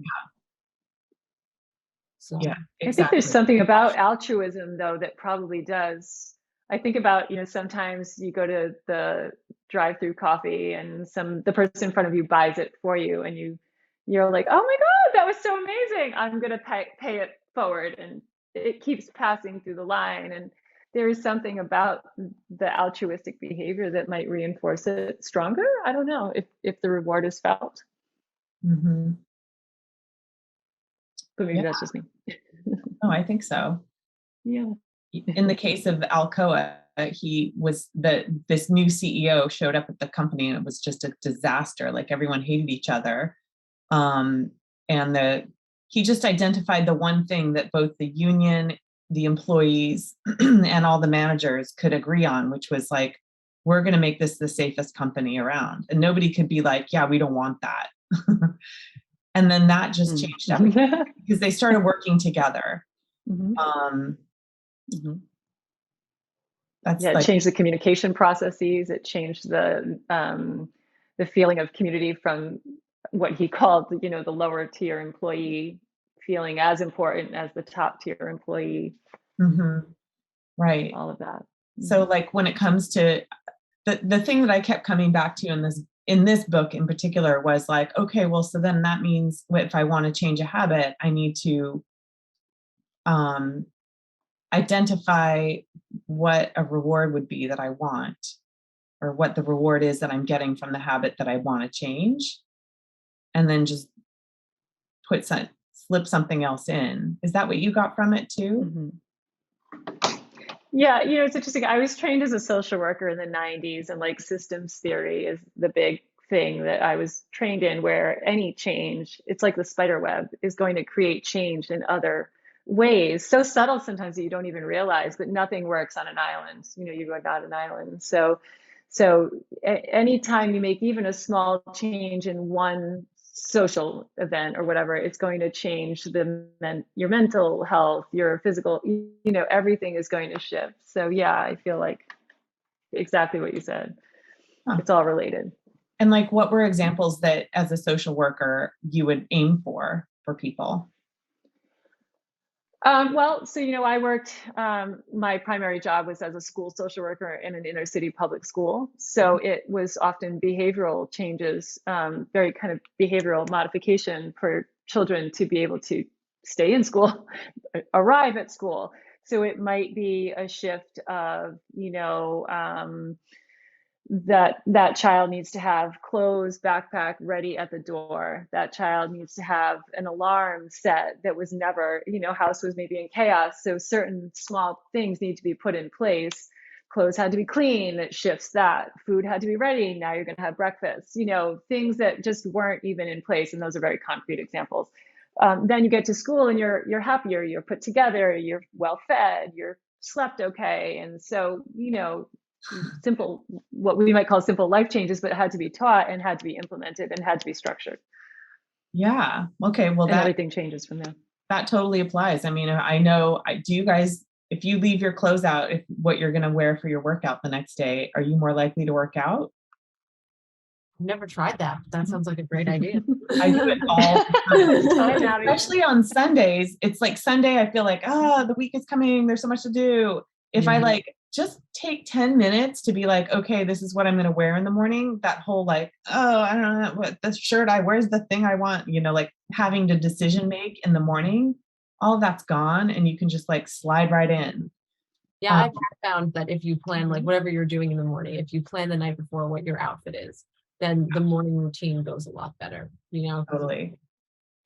So yeah, exactly. I think there's something about altruism though that probably does. I think about, sometimes you go to the drive-through coffee and the person in front of you buys it for you, and you're like, oh my God, that was so amazing. I'm gonna pay it forward, and it keeps passing through the line. And there is something about the altruistic behavior that might reinforce it stronger. I don't know if the reward is felt. But maybe that's just me. No, I think so. Yeah. In the case of Alcoa, this new CEO showed up at the company and it was just a disaster. Like everyone hated each other. And he just identified the one thing that both the union, the employees, and all the managers could agree on, which was like, we're going to make this the safest company around. And nobody could be like, yeah, we don't want that. And then that just changed everything because they started working together. It changed the communication processes. It changed the feeling of community from what he called, the lower tier employee feeling as important as the top tier employee. Right. All of that. So like when it comes to the thing that I kept coming back to in this book in particular was like, okay, well, so then that means if I want to change a habit, I need to identify what a reward would be that I want, or what the reward is that I'm getting from the habit that I want to change, and then just slip something else in. Is that what you got from it too? Yeah, it's interesting. I was trained as a social worker in the 90s, and like systems theory is the big thing that I was trained in, where any change, it's like the spider web, is going to create change in other ways, so subtle sometimes that you don't even realize, but nothing works on an island. You are not an island. So anytime you make even a small change in one social event or whatever, it's going to change your mental health, your physical, everything is going to shift. So yeah, I feel like exactly what you said. Huh. It's all related. And like, what were examples that as a social worker you would aim for people? Well, so, I worked, my primary job was as a school social worker in an inner city public school. So it was often behavioral changes, very kind of behavioral modification for children to be able to stay in school, arrive at school. So it might be a shift of, that child needs to have clothes, backpack ready at the door. That child needs to have an alarm set that was never, house was maybe in chaos. So certain small things need to be put in place. Clothes had to be clean, it shifts that. Food had to be ready, now you're going to have breakfast. Things that just weren't even in place. And those are very concrete examples. Then you get to school and you're happier, you're put together, you're well fed, you're slept okay. And so, simple, what we might call simple life changes, but it had to be taught and had to be implemented and had to be structured. Yeah. Okay. Well, and everything changes from there. That totally applies. I mean, I know, do you guys, if you leave your clothes out, what you're going to wear for your workout the next day, are you more likely to work out? I've never tried that, but that sounds like a great idea. I do it all the time, especially on Sundays. It's like Sunday, I feel like, the week is coming. There's so much to do. If I like just take 10 minutes to be like, okay, this is what I'm going to wear in the morning. That whole like, I don't know what the shirt where's the thing I want, like having to decision make in the morning, all of that's gone. And you can just like slide right in. Yeah, I've found that if you plan like whatever you're doing in the morning, if you plan the night before what your outfit is, then the morning routine goes a lot better, Totally.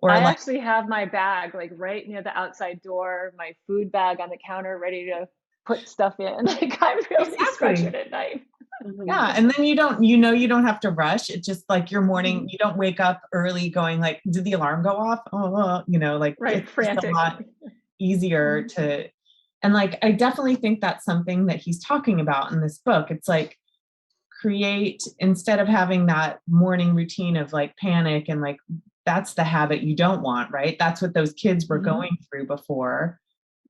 Or I actually have my bag like right near the outside door, my food bag on the counter, ready to put stuff in. Like I'm really structured at night. Yeah. And then you don't have to rush. It's just like your morning, you don't wake up early going like, did the alarm go off? Like it's frantic. A lot easier to, and like, I definitely think that's something that he's talking about in this book. It's like, create, instead of having that morning routine of like panic and like, that's the habit you don't want, right? That's what those kids were going through before.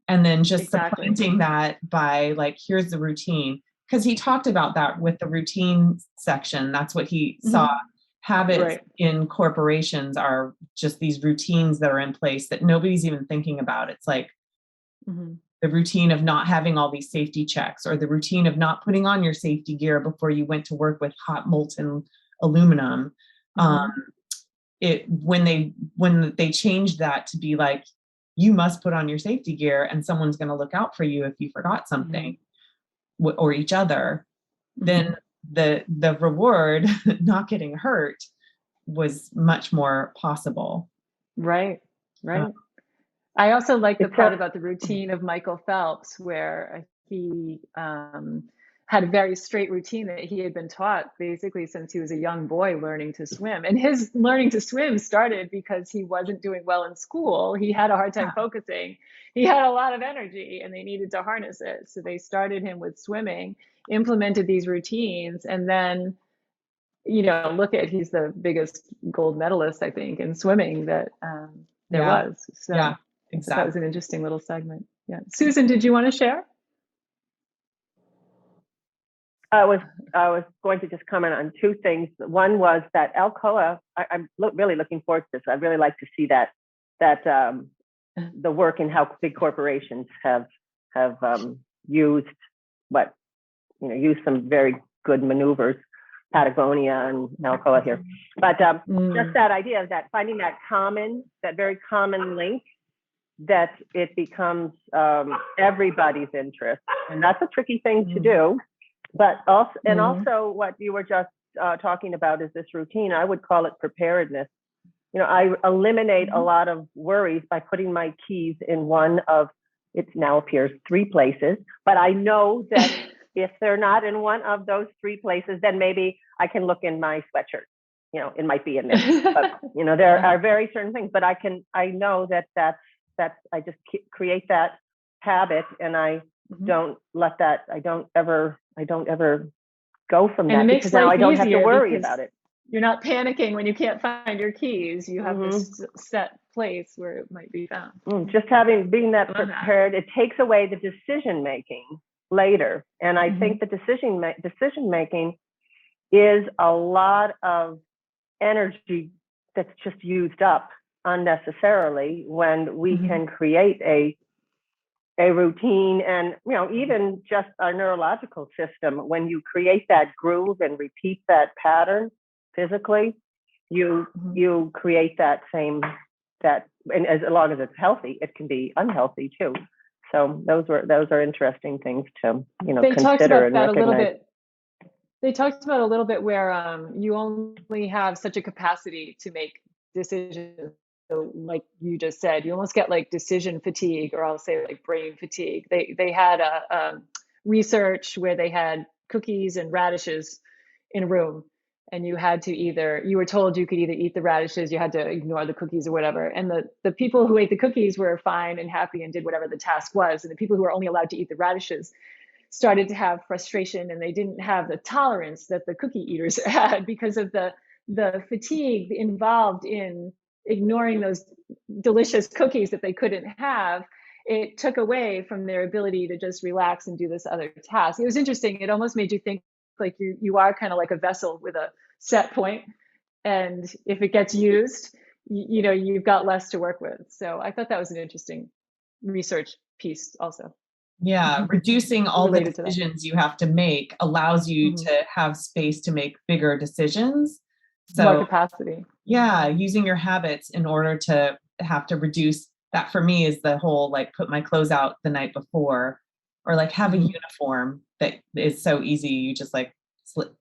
And then just supplanting that by like, here's the routine. Because he talked about that with the routine section. That's what he saw. Habits in corporations are just these routines that are in place that nobody's even thinking about. It's like the routine of not having all these safety checks, or the routine of not putting on your safety gear before you went to work with hot molten aluminum. When they changed that to be like, you must put on your safety gear and someone's going to look out for you if you forgot something, or each other, then the reward, not getting hurt, was much more possible. Right. I also like the part about the routine of Michael Phelps, where he had a very straight routine that he had been taught basically since he was a young boy learning to swim. And his learning to swim started because he wasn't doing well in school. He had a hard time focusing. He had a lot of energy and they needed to harness it. So they started him with swimming, implemented these routines, and then, he's the biggest gold medalist, I think, in swimming that there was. So yeah, exactly. That was an interesting little segment. Yeah. Susan, did you want to share? I was going to just comment on two things. One was that Alcoa, I'm really looking forward to this. I'd really like to see that the work and how big corporations have used some very good maneuvers, Patagonia and Alcoa here. But just that idea of that, finding that very common link, that it becomes everybody's interest. And that's a tricky thing to do. But also what you were just talking about is this routine. I would call it preparedness. I eliminate a lot of worries by putting my keys in one of, it now appears 3 places, but I know that if they're not in one of those 3 places, then maybe I can look in my sweatshirt. It might be in there. But, there are very certain things, but I know that's I just create that habit, and I don't let that, I don't ever go from that, because now I don't have to worry about it. you're not panicking when you can't find your keys. You have this set place where it might be found. Just being that prepared, it takes away the decision making later. And I think the decision making is a lot of energy that's just used up unnecessarily when we can create a routine. And even just our neurological system, when you create that groove and repeat that pattern physically, you create that same, and as long as it's healthy, it can be unhealthy too. So those are interesting things to consider and recognize. They talked about a little bit where you only have such a capacity to make decisions. So like you just said, you almost get like decision fatigue, or I'll say like brain fatigue. They had a research where they had cookies and radishes in a room, and you were told you could either eat the radishes, you had to ignore the cookies or whatever. And the people who ate the cookies were fine and happy and did whatever the task was. And the people who were only allowed to eat the radishes started to have frustration, and they didn't have the tolerance that the cookie eaters had because of the fatigue involved in ignoring those delicious cookies that they couldn't have. It took away from their ability to just relax and do this other task. It was interesting. It almost made you think like you are kind of like a vessel with a set point, and if it gets used, you've got less to work with. So I thought that was an interesting research piece also. Yeah, reducing all the decisions you have to make allows you to have space to make bigger decisions. So more capacity. Yeah, using your habits in order to have to reduce that, for me, is the whole like put my clothes out the night before, or like have a uniform that is so easy. You just like,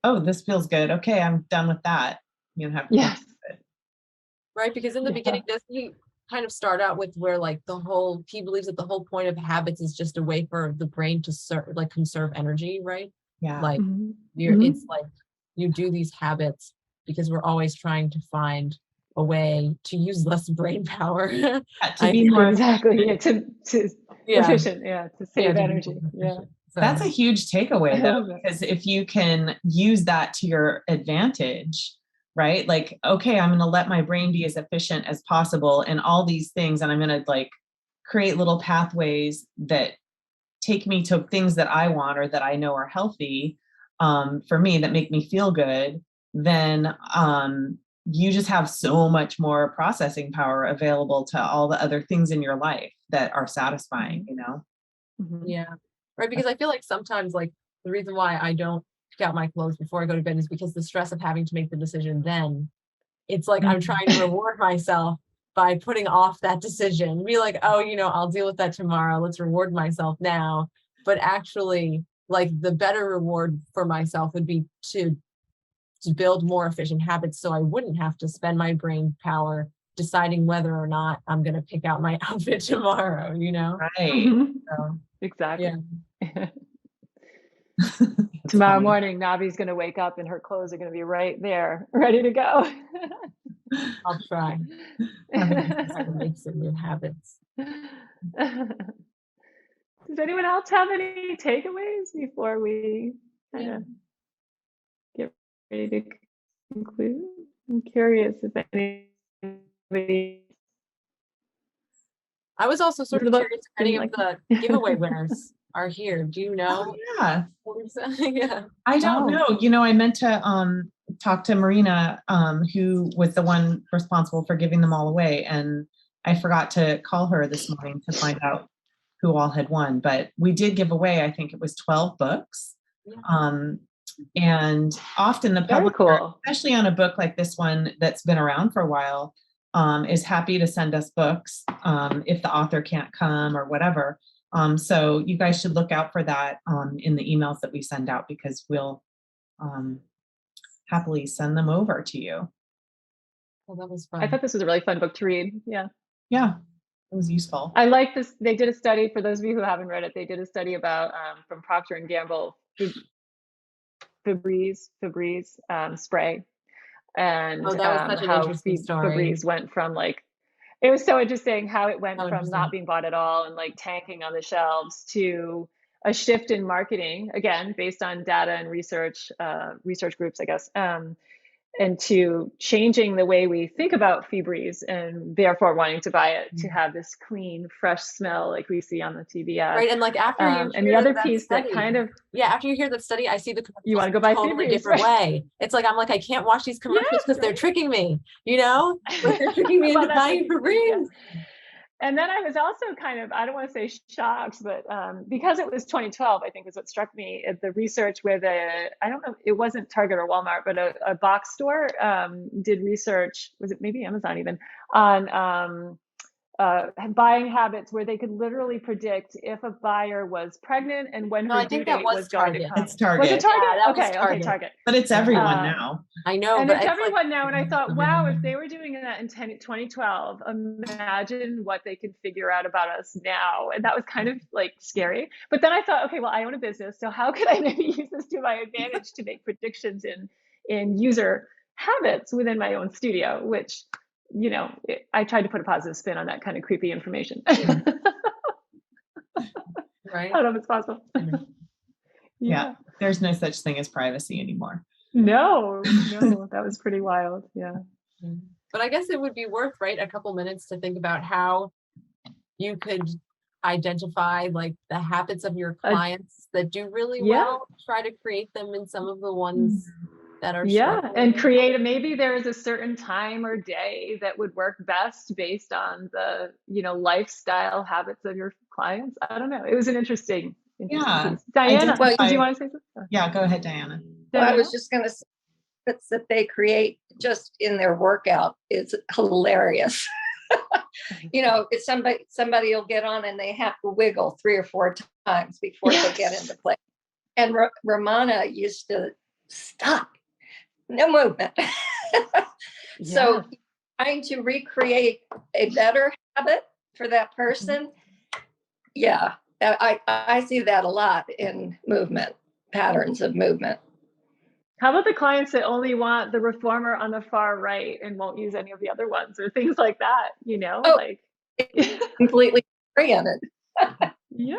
oh, this feels good. Okay, I'm done with that. You don't have to think of it. Right, because in the beginning, doesn't he kind of start out with where like he believes that the whole point of habits is just a way for the brain to conserve energy, right? Yeah. Like it's like you do these habits because we're always trying to find a way to use less brain power. To be more to efficient, to save energy. Yeah. So that's a huge takeaway though, because if you can use that to your advantage, right? Like, okay, I'm going to let my brain be as efficient as possible and all these things. And I'm going to like create little pathways that take me to things that I want or that I know are healthy for me, that make me feel good. Then you just have so much more processing power available to all the other things in your life that are satisfying, Yeah. Right. Because I feel like sometimes like the reason why I don't pick out my clothes before I go to bed is because the stress of having to make the decision then, it's like I'm trying to reward myself by putting off that decision. Be like, oh, I'll deal with that tomorrow. Let's reward myself now. But actually, like the better reward for myself would be to build more efficient habits so I wouldn't have to spend my brain power deciding whether or not I'm going to pick out my outfit tomorrow, Right. So, exactly. Yeah. Tomorrow morning, Navi's going to wake up and her clothes are going to be right there, ready to go. I'll try. Make some new habits. Does anyone else have any takeaways before we get ready to conclude? I'm curious if anybody. I was also sort of curious if any of the giveaway winners are here. Do you know? Oh, yeah. Yeah. I don't know. I meant to talk to Marina, who was the one responsible for giving them all away. And I forgot to call her this morning to find out who all had won. But we did give away, I think it was 12 books. And often the publisher, especially on a book like this one that's been around for a while, is happy to send us books if the author can't come or whatever. So you guys should look out for that in the emails that we send out, because we'll happily send them over to you. Well, that was fun. I thought this was a really fun book to read. Yeah. Yeah, it was useful. I like this. They did a study, for those of you who haven't read it, they did a study about from Procter & Gamble, Febreze spray. And that was such an interesting story. Febreze went from it was so interesting how it went from not being bought at all and tanking on the shelves to a shift in marketing, again, based on data and research groups, I guess. to changing the way we think about Febreze and therefore wanting to buy it to have this clean, fresh smell like we see on the TV ads. Right. And like after you and the hear other that piece study, that kind of, yeah, after you hear that study, I see the you want to commercials go in buy a totally Febreze, different right? way. It's like I'm like, I can't watch these commercials because Yeah, they're right. tricking me, you know? Like they're tricking me Well, into that's buying like, yeah. Febreze. And then I was also kind of, I don't want to say shocked, but because it was 2012, I think is what struck me at the research where I don't know, it wasn't Target or Walmart, but a box store did research, was it maybe Amazon even, on buying habits where they could literally predict if a buyer was pregnant and when No, her I due think that date was was going to Target. come. It's Target. Was it Target? Yeah, that was Okay, Target. Target. But it's everyone Um, now. I know, and but it's it's everyone like, now. And I thought, wow, if they were doing that in 2012, imagine what they could figure out about us now. And that was kind of like scary. But then I thought, okay, well, I own a business. So how could I maybe use this to my advantage to make predictions in user habits within my own studio, which, you know, I tried to put a positive spin on that kind of creepy information. right. I don't know if it's possible. Yeah. There's no such thing as privacy anymore. No, that was pretty wild. Yeah. But I guess it would be worth, right, a couple minutes to think about how you could identify like the habits of your clients that do really well, try to create them in some of the ones that are and create maybe there is a certain time or day that would work best based on the, you know, lifestyle habits of your clients. I don't know. It was an interesting piece. Diana, did you want to say something? Yeah, go ahead, Diana. Well, I was just going to say habits that they create just in their workout is hilarious. You know, it's somebody will get on and they have to wiggle 3 or 4 times before they get into place. And Ramana used to stop, no movement. So trying to recreate a better habit for that person. Yeah, I see that a lot in movement, patterns of movement. How about the clients that only want the reformer on the far right and won't use any of the other ones or things like that, you know, like completely oriented. Yeah.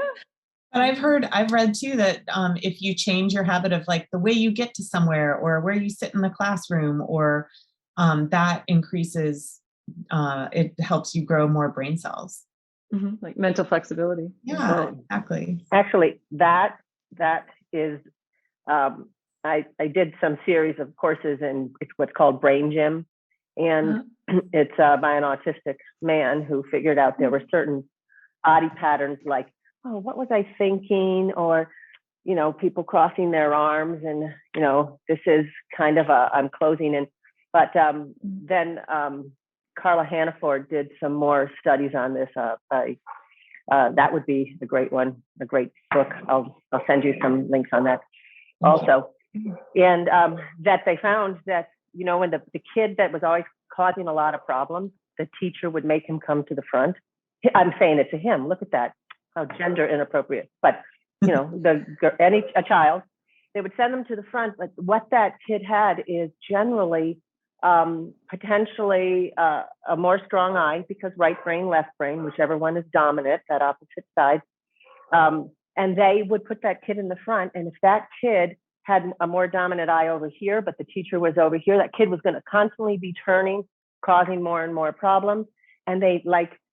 But I've read too that if you change your habit of like the way you get to somewhere or where you sit in the classroom or that increases, it helps you grow more brain cells. Like mental flexibility. Yeah, exactly. Actually, that is, I did some series of courses in it's what's called Brain Gym. And it's by an autistic man who figured out there were certain body patterns like, oh, what was I thinking? Or, you know, people crossing their arms and, you know, this is kind of I'm closing in. But then Carla Hannaford did some more studies on this. That would be a great one, a great book. I'll send you some links on that also. And that they found that, you know, when the kid that was always causing a lot of problems, the teacher would make him come to the front. I'm saying it to him. Look at that, how gender inappropriate. But, you know, a child, they would send them to the front. But what that kid had is generally potentially a more strong eye because right brain, left brain, whichever one is dominant, that opposite side. And they would put that kid in the front. And if that kid had a more dominant eye over here, but the teacher was over here, that kid was going to constantly be turning, causing more and more problems. And they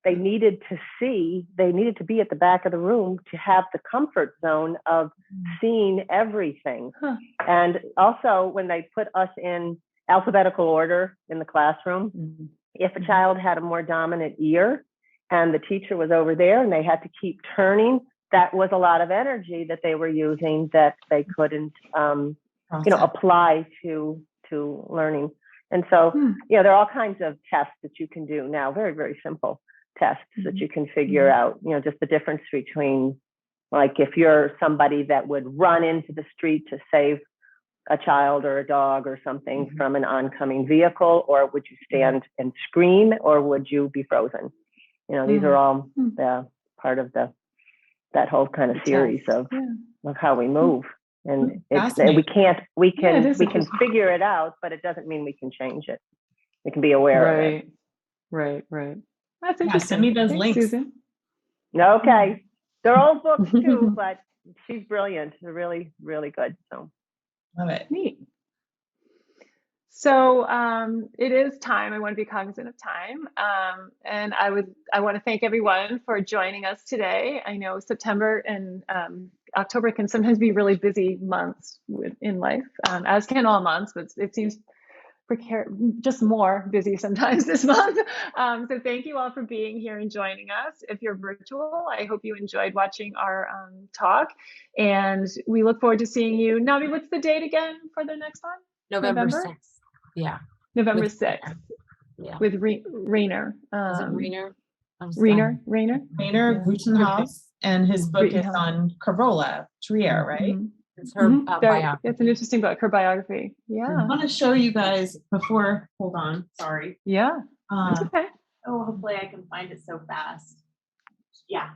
needed to be at the back of the room to have the comfort zone of seeing everything. And also when they put us in alphabetical order in the classroom, if a child had a more dominant ear and the teacher was over there and they had to keep turning, that was a lot of energy that they were using that they couldn't, apply to learning. And so, there are all kinds of tests that you can do now, very, very simple tests that you can figure out, just the difference between, like, if you're somebody that would run into the street to save a child or a dog or something from an oncoming vehicle, or would you stand and scream, or would you be frozen? These are all part of that whole kind of series of how we move. And we can figure it out, but it doesn't mean we can change it. We can be aware of it. Right. That's interesting. Send me those Thanks, links. Susan. Okay. They're old books too, but she's brilliant. They're really, really good. So love it. Neat. So it is time. I want to be cognizant of time. And I want to thank everyone for joining us today. I know September and October can sometimes be really busy months in life, as can all months, but it seems just more busy sometimes this month. So thank you all for being here and joining us. If you're virtual, I hope you enjoyed watching our talk, and we look forward to seeing you. Navi, what's the date again for the next one? November 6th. Yeah. November With 6th. Yeah. With Rainer. Is it Rainer? Rainer? Rainer Gutenhaus, and his book is on Carola Trier, right? It's her biography. It's an interesting book, her biography. Yeah. I want to show you guys before, hold on, sorry. Yeah, that's okay. Oh, hopefully I can find it so fast. Yeah.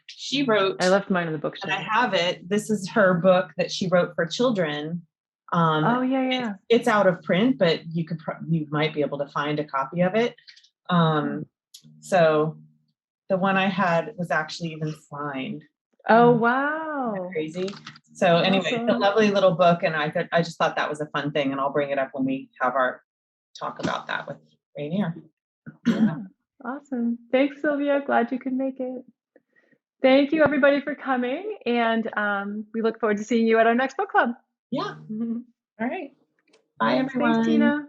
She wrote, I left mine in the bookshelf. and I have it. This is her book that she wrote for children. Oh yeah. It's out of print, but you might be able to find a copy of it. So the one I had was actually even signed. Oh wow. Isn't that crazy. So anyway, Awesome. It's a lovely little book, and I just thought that was a fun thing, and I'll bring it up when we have our talk about that with Rainier. Yeah. Awesome. Thanks, Sylvia. Glad you could make it. Thank you everybody for coming, and we look forward to seeing you at our next book club. Yeah. All right. Bye, Thanks, everyone. Tina.